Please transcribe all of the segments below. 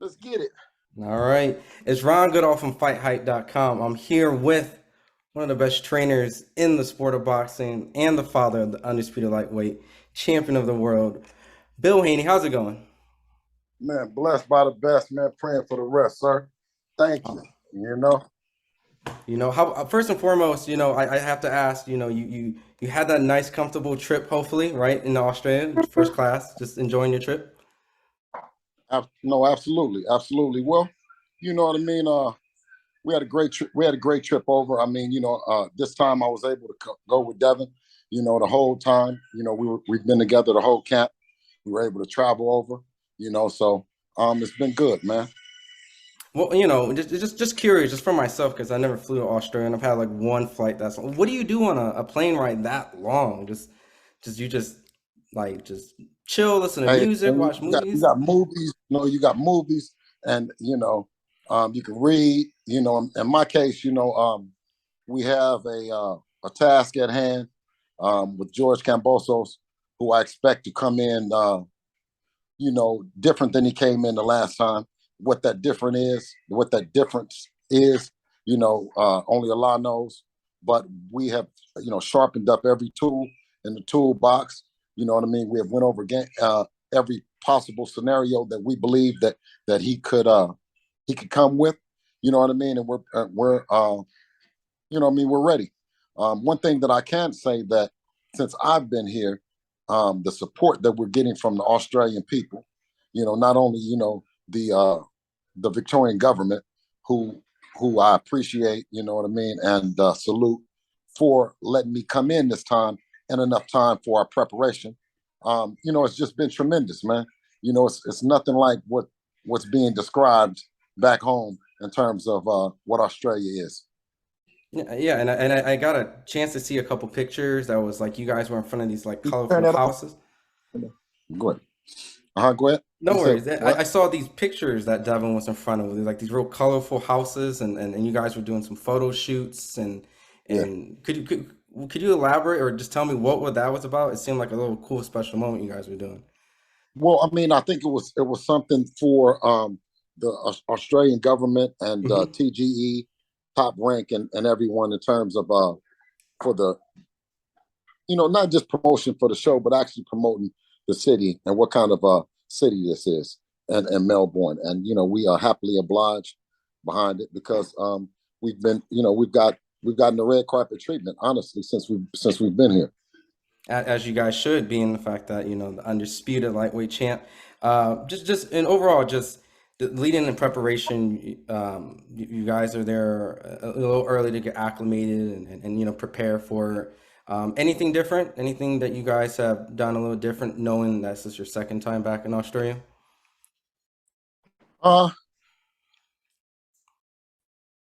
Let's get it. All right. It's Ron Goodall from FightHype.com. I'm here with one of the best trainers in the sport of boxing and the father of the undisputed lightweight champion of the world, Bill Haney. How's it going? Man, blessed by the best, man. Praying for the rest, sir. Thank you. Uh, You know, how first and foremost, I have to ask, you had that nice, comfortable trip, hopefully, right, in Australia, first class, just enjoying your trip. no, absolutely, absolutely. Well, you know what I mean. We had a great trip. We had a great trip over. I mean, this time I was able to go with Devin. The whole time. We've been together the whole camp. We were able to travel over. So it's been good, man. Well, just curious, just for myself, because I never flew to Australia, and I've had like one flight that's long. What do you do on a plane ride that long? Just like just chill, listen to Hey, music, and watch you movies. got movies. You got movies, and you can read. In my case, we have a task at hand with George Kambosos, who I expect to come in, different than he came in the last time. What that difference is, only Allah knows. But we have, sharpened up every tool in the toolbox. You know what I mean? We have went over again every possible scenario that we believe that he could come with. You know what I mean? And we're ready. One thing that I can say that since I've been here, the support that we're getting from the Australian people, not only the Victorian government, who I appreciate, you know what I mean, and salute for letting me come in this time and enough time for our preparation. It's just been tremendous, man. It's nothing like what's being described back home in terms of what Australia is. Yeah, and I got a chance to see a couple pictures that was like you guys were in front of these like You turn colorful that off. houses. Go ahead. Go ahead. No You said worries. I what? saw these pictures that Devin was in front of, like these real colorful houses, and you guys were doing some photo shoots, Yeah. and could you elaborate or just tell me what that was about? It seemed like a little cool special moment you guys were doing. Well, I mean, I think it was something for the Australian government and Hmm. TGE, top rank, and everyone in terms of for the not just promotion for the show, but actually promoting the city and what kind of city this is, and Melbourne, and we are happily obliged behind it because we've been we've gotten the red carpet treatment honestly since we've been here. As you guys should, being the fact that the undisputed lightweight champ. Just and overall, just the leading in preparation. You guys are there a little early to get acclimated and prepare for anything different. Anything that you guys have done a little different, knowing that this is your second time back in Australia. Uh,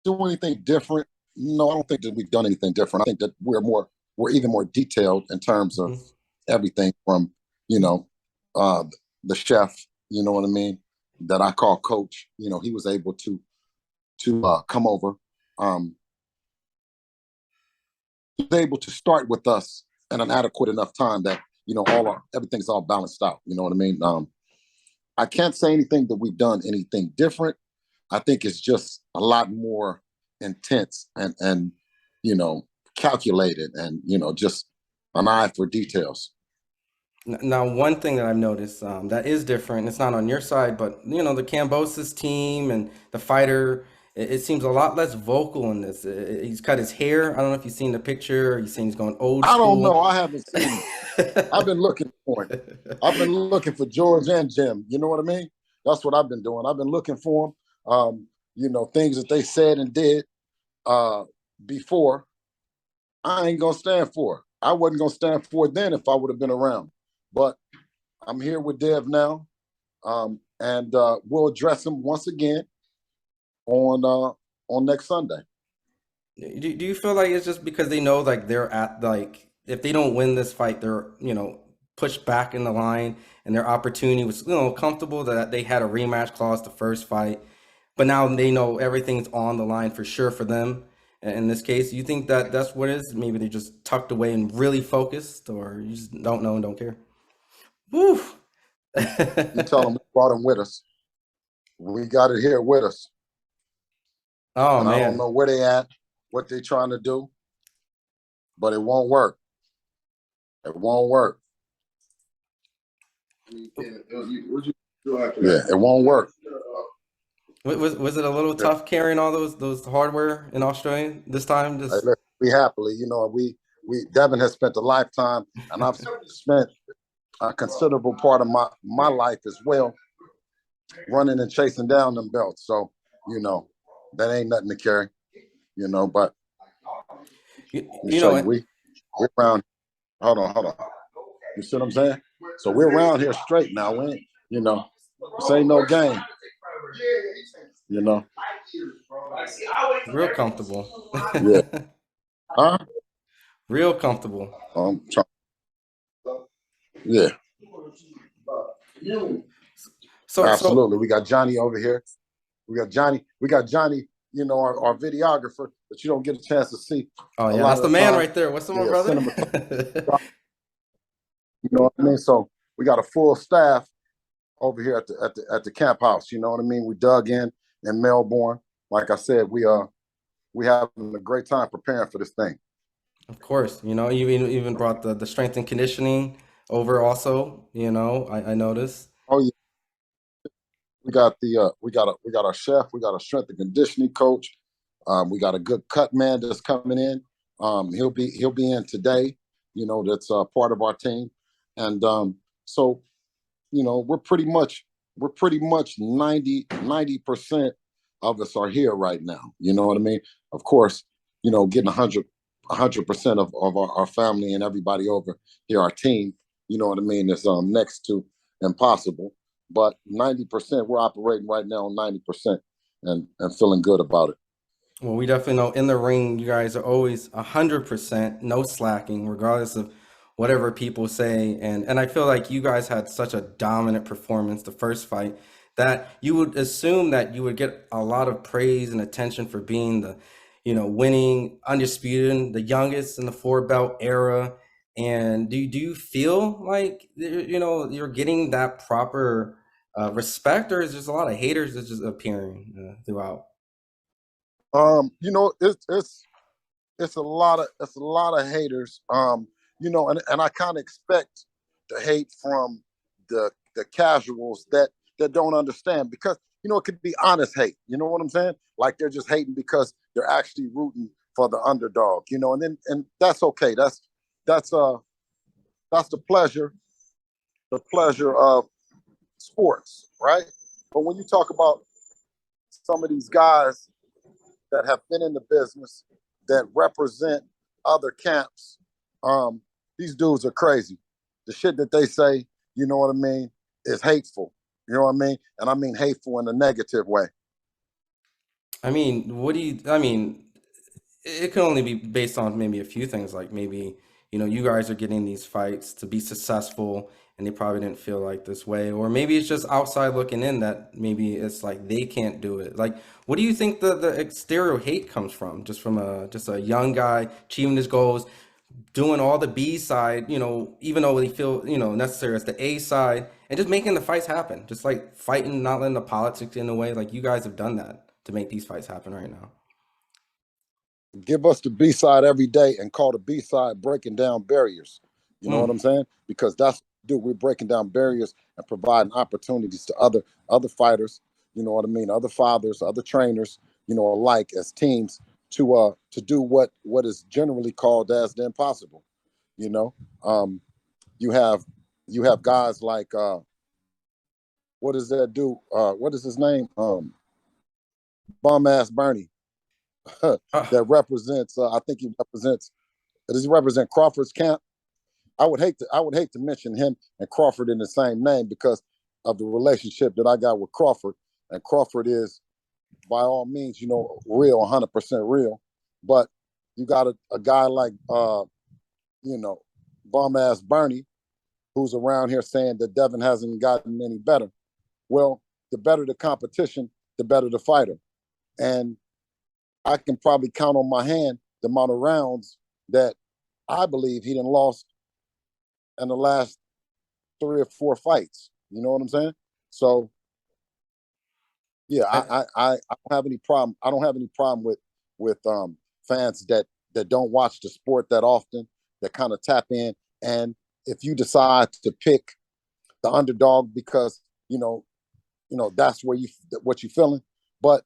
do anything different? No, I don't think that we've done anything different. I think that we're even more detailed in terms of Mhm. everything from you know uh, the chef. You know what I mean? That I call coach. He was able to come over. Um, he was able to start with us in an adequate enough time that everything's all balanced out. You know what I mean? I can't say anything that we've done anything different. I think it's just a lot more intense and you know calculated and just an eye for details. Now, one thing that I've noticed that is different, it's not on your side, but the Cambosis team and the fighter, it seems a lot less vocal in this. He's cut his hair. I don't know if you've seen the picture. You've seen he's going old I don't school. know. I haven't seen him. I've been looking for him. I've been looking for George and Jim. You know what I mean? That's what I've been doing. I've been looking for them. Things that they said and did uh, before. I ain't gonna stand for it. I wasn't gonna stand for it then if I would have been around. But I'm here with Dev now, and we'll address him once again on next Sunday. Do you feel like it's just because they know like they're at like if they don't win this fight, they're pushed back in the line and their opportunity was comfortable that they had a rematch clause the first fight, but now they know everything's on the line for sure for them. In this case, you think that that's what it is? Maybe they just tucked away and really focused, or you just don't know and don't care. Woo. You tell them we brought him with us. We got it here with us. Oh And I don't man. know where they at, what they trying to do, but it won't work. It won't work. Yeah, it won't work. Was it a little tough carrying all those hardware in Australia this time? Hey, Just look, we happily, we Devin has spent a lifetime, and I've spent a considerable part of my life as well, running and chasing down them belts. So, that ain't nothing to carry, but let me you show know you, we're around. Hold on. You see what I'm saying? So we're around here straight now. We ain't, this ain't no game. You know. real comfortable. Yeah. Huh? Real comfortable. Trying, yeah. So Absolutely. We got Johnny over here. We got Johnny. Our videographer that you don't get a chance to see oh a yeah, lot that's of the the man time. right there. What's up, my Yeah, brother? cinema. You know what I mean? So we got a full staff over here at the camp house. You know what I mean? We dug in Melbourne. Like I said, we having a great time preparing for this thing. Of course, you even brought the strength and conditioning over also, I noticed. Oh yeah, we got we got our chef, we got a strength and conditioning coach. We got a good cut man that's coming in. He'll be in today. That's part of our team, and so we're pretty much 90% of us are here right now. You know what I mean? Of course, getting 100% of our family and everybody over here, our team, you know what I mean, is next to impossible. But 90%, we're operating right now on 90% and feeling good about it. Well, we definitely know in the ring, you guys are always 100%, no slacking, regardless of whatever people say. And I feel like you guys had such a dominant performance the first fight that you would assume that you would get a lot of praise and attention for being winning undisputed, the youngest in the four belt era. And do you feel like you're getting that proper respect, or is there a lot of haters that's just appearing throughout? It's a lot of haters. And I kind of expect the hate from the casuals that don't understand, because it could be honest hate. You know what I'm saying? Like they're just hating because they're actually rooting for the underdog. And that's okay. That's that's the pleasure of sports, right? But when you talk about some of these guys that have been in the business, that represent other camps, um, these dudes are crazy. The shit that they say, you know what I mean, is hateful. You know what I mean? And I mean hateful in a negative way. I mean, it can only be based on maybe a few things, like maybe, you guys are getting these fights to be successful and they probably didn't feel like this way. Or maybe it's just outside looking in that maybe it's like they can't do it. Like, what do you think the exterior hate comes from? Just a young guy achieving his goals, doing all the B side, even though they feel, necessary as the A side, and just making the fights happen. Just like fighting, not letting the politics in the way. Like you guys have done that to make these fights happen right now. Give us the B side every day and call the B side breaking down barriers. You know what Mm. I'm saying? Because that's what we do. We're breaking down barriers and providing opportunities to other fighters. You know what I mean? Other fathers, other trainers. Alike as teams to do what is generally called as the impossible. You know, um, you have guys like what does that do? What is his name? Bum ass Bernie Ah, that represents. I think he represents. Does he represent Crawford's camp? I would hate to mention him and Crawford in the same name because of the relationship that I got with Crawford. And Crawford is, by all means, real, 100% real. But you got a guy like, you know, bum ass Bernie, who's around here saying that Devin hasn't gotten any better. Well, the better the competition, the better the fighter. And I can probably count on my hand the amount of rounds that I believe he done lost in the last 3 or 4 fights. You know what I'm saying? So Yeah, I, I don't have any problem. I don't have any problem with fans that don't watch the sport that often, that kind of tap in. And if you decide to pick the underdog because that's where you what you're feeling, but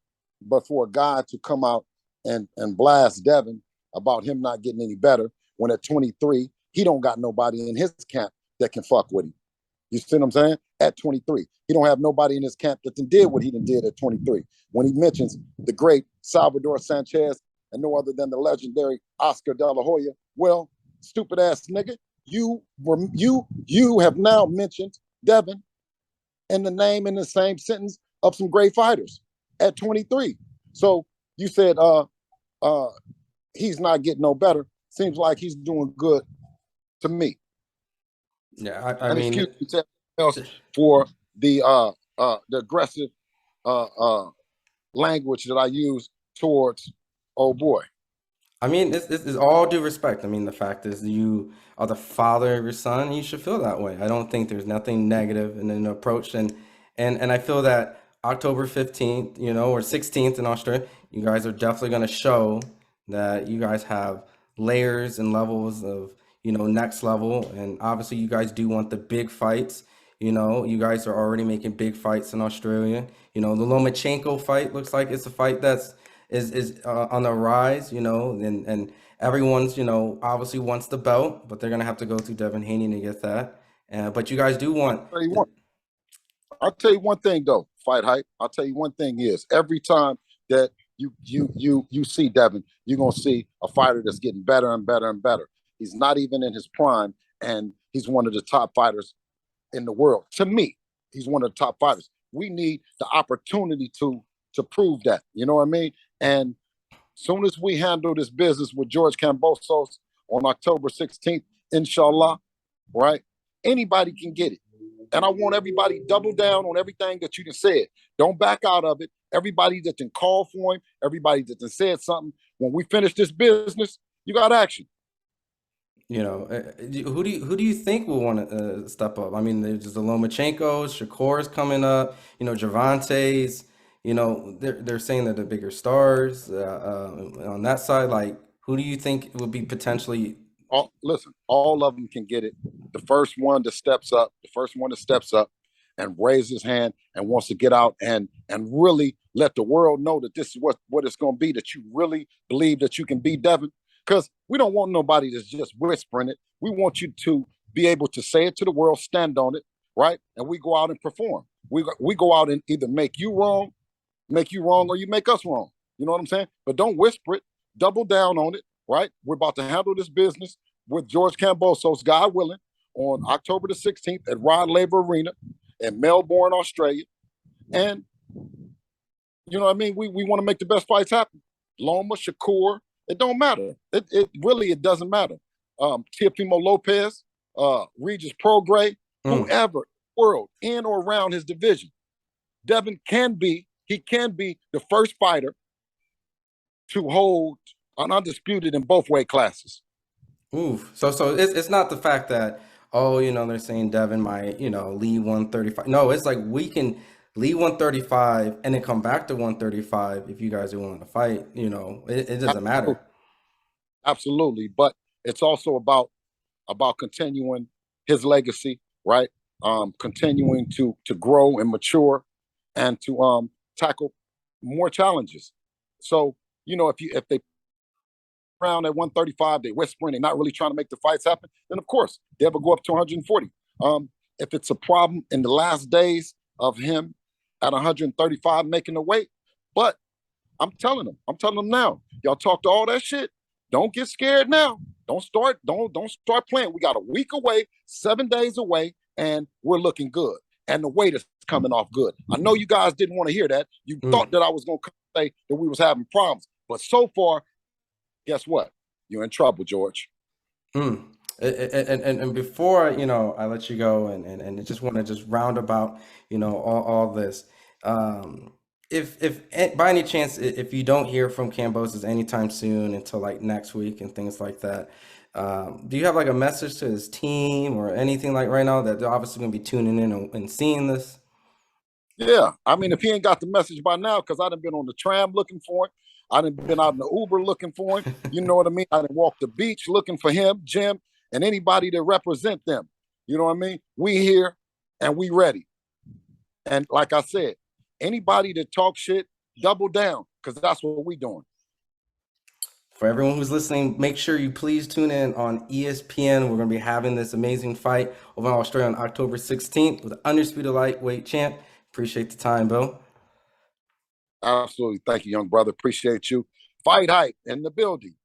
for a guy to come out and blast Devin about him not getting any better when at 23 he don't got nobody in his camp that can fuck with him. You see what I'm saying? At 23, he don't have nobody in his camp that did what he did at 23. When he mentions the great Salvador Sanchez and no other than the legendary Oscar De La Hoya, well, stupid ass nigga, you have now mentioned Devin in the name in the same sentence of some great fighters at 23. So you said uh he's not getting no better. Seems like he's doing good to me. yeah, I And mean, excuse me else for the aggressive language that I use towards old boy. I mean, it's all due respect. I mean, the fact is, you are the father of your son, and you should feel that way. I don't think there's nothing negative in an approach, and I feel that October 15th, or 16th in Australia, you guys are definitely going to show that you guys have layers and levels of, next level, and obviously you guys do want the big fights. You guys are already making big fights in Australia. The Lomachenko fight looks like it's a fight is on the rise, and everyone's, obviously wants the belt, but they're gonna have to go through Devin Haney to get that. But you guys do want, Tell you one, I'll tell you one thing though, fight hype. I'll tell you one thing is every time that you see Devin, you're gonna see a fighter that's getting better and better and better. He's not even in his prime, and he's one of the top fighters in the world. To me, he's one of the top fighters. We need the opportunity to prove that. You know what I mean? And soon as we handle this business with George Kambosos on October 16th, inshallah, right? Anybody can get it. And I want everybody double down on everything that you just said. Don't back out of it. Everybody that can call for him, everybody that can said something. When we finish this business, you got action. who do you think will want to step up? I mean, there's the Lomachenkos, Shakur's coming up, Javante's, they're saying that the bigger stars on that side. Like, who do you think would be potentially? Listen, all of them can get it. The first one that steps up and raises his hand and wants to get out and really let the world know that this is what it's going to be. That you really believe that you can be Devin, because we don't want nobody that's just whispering it. We want you to be able to say it to the world, stand on it, right? And we go out and perform. We go out and either make you wrong, or you make us wrong. You know what I'm saying? But don't whisper it. Double down on it, right? We're about to handle this business with George Kambosos, God willing, on October the 16th at Rod Laver Arena in Melbourne, Australia. And you know what I mean? We want to make the best fights happen. Loma, Shakur, it don't matter. It doesn't matter. Teofimo Lopez, Regis Prograis, Mm. whoever world in or around his division. Devin can be the first fighter to hold an undisputed in both weight classes. Oof. So it's not the fact that, oh, they're saying Devin might, leave 135. No, it's like we can leave 135 and then come back to 135 if you guys are willing to fight. It doesn't matter. Absolutely, absolutely. But it's also about continuing his legacy, right? Continuing to grow and mature and to tackle more challenges. So, if they around at 135, they whispering, they're not really trying to make the fights happen, then of course they'll go up to 140. If it's a problem in the last days of him at 135 making the weight, but I'm telling them now, y'all talk to all that shit. Don't get scared now. Don't start playing. We got a week away, 7 days away, and we're looking good. And the weight is coming off good. I know you guys didn't want to hear that. You thought Mm. that I was gonna say that we was having problems, but so far, guess what? You're in trouble, George. Mm. And before, I let you go, and I just want to just round about, all this. Um, if by any chance, if you don't hear from Cambosis anytime soon until like next week and things like that, do you have like a message to his team or anything like right now that they're obviously going to be tuning in and seeing this? Yeah, I mean, if he ain't got the message by now, because I done been on the tram looking for him, I done been out in the Uber looking for him. You know what I mean? I done walked the beach looking for him, Jim, and anybody that represent them. You know what I mean? We here and we ready. And like I said, anybody that talk shit, double down, because that's what we doing. For everyone who's listening, make sure you please tune in on ESPN. We're going to be having this amazing fight over in Australia on October 16th with the undisputed lightweight champ. Appreciate the time, Bill. Absolutely. Thank you, young brother. Appreciate you. Fight Hype in the building.